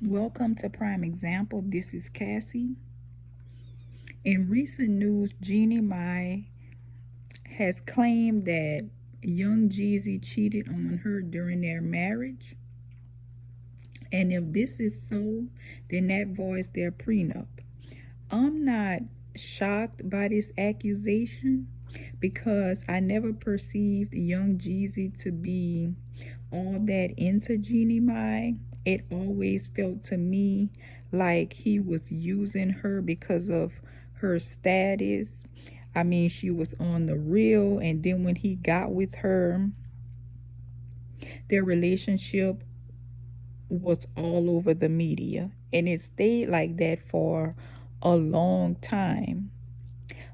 Welcome to Prime Example. This is Cassie. In recent news, Jeanie Mai has claimed that young Jezzy cheated on her during their marriage. And if this is so, then that voids their prenup. I'm not shocked by this accusation because I never perceived young Jezzy to be all that into Jeanie Mai. It always felt to me like he was using her because of her status. I mean, she was on the real, and then when he got with her, their relationship was all over the media, and it stayed like that for a long time,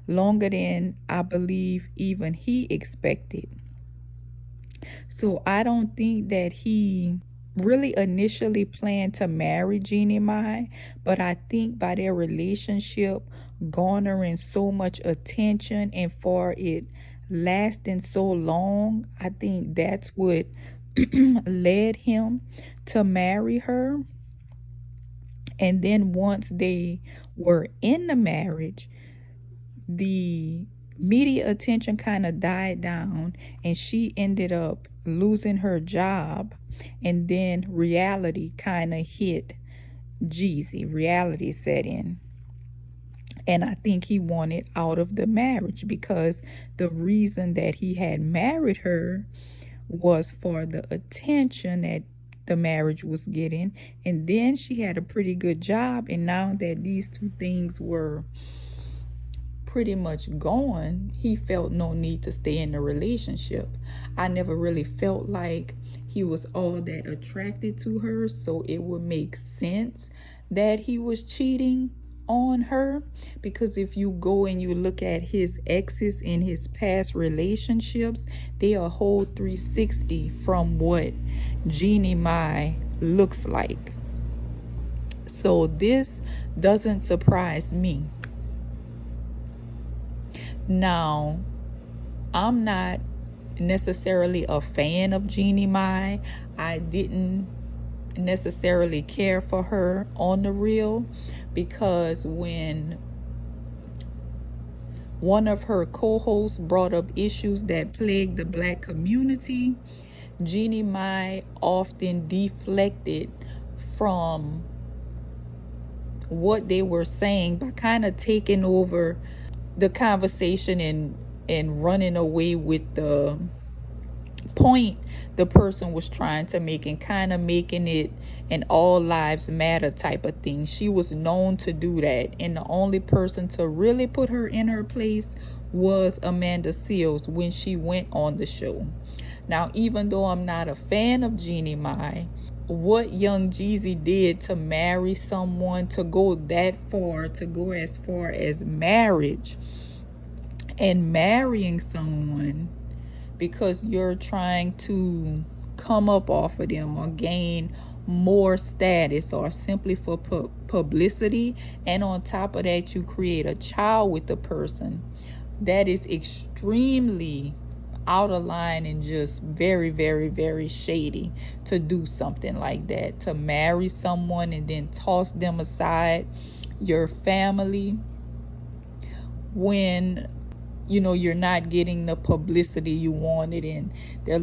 longer than I believe even he expected. So I don't think that he really initially planned to marry Jeanie Mai, but I think by their relationship garnering so much attention and for it lasting so long, I think that's what led him to marry her. And then once they were in the marriage, the media attention kind of died down and she ended up losing her job, and then reality kind of hit Jezzy. Reality set in, and I think he wanted out of the marriage because the reason that he had married her was for the attention that the marriage was getting, and then she had a pretty good job, and now that these two things were pretty much gone, he felt no need to stay in the relationship. I never really felt like he was all that attracted to her, so it would make sense that he was cheating on her, because if you go and you look at his exes in his past relationships, they are a whole 360 from what Jeanie Mai looks like. So this doesn't surprise me. Now, I'm not necessarily a fan of Jeanie Mai. I didn't necessarily care for her on the real, because when one of her co-hosts brought up issues that plagued the Black community, Jeanie Mai often deflected from what they were saying by kind of taking over the conversation and running away with the point the person was trying to make, and kind of making it an all lives matter type of thing. She was known to do that, and the only person to really put her in her place was Amanda Seales when she went on the show. Now, even though I'm not a fan of Jeanie Mai, what young Jezzy did to marry someone, to go that far, to go as far as marriage, and marrying someone because you're trying to come up off of them or gain more status or simply for publicity, and on top of that you create a child with the person, that is extremely out of line and just very, very, very shady to do something like that, to marry someone and then toss them aside, your family, when you're not getting the publicity you wanted, and they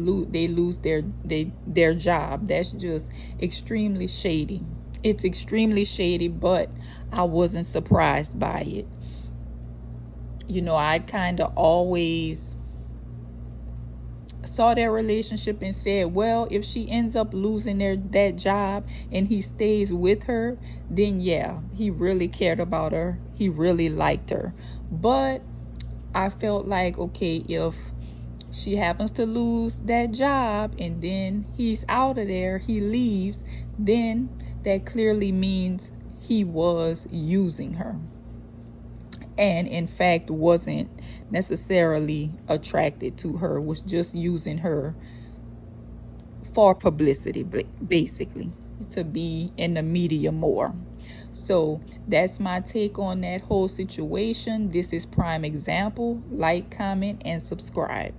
lose their job. That's just extremely shady. It's extremely shady, but I wasn't surprised by it. I kind of always saw their relationship and said, well, if she ends up losing that job and he stays with her, then yeah, he really cared about her, he really liked her. But I felt like, okay, if she happens to lose that job and then he's out of there, he leaves, then that clearly means he was using her, and in fact wasn't necessarily attracted to her, was just using her for publicity, basically, to be in the media more. So that's my take on that whole situation. This is Prime Example. Like, comment, and subscribe.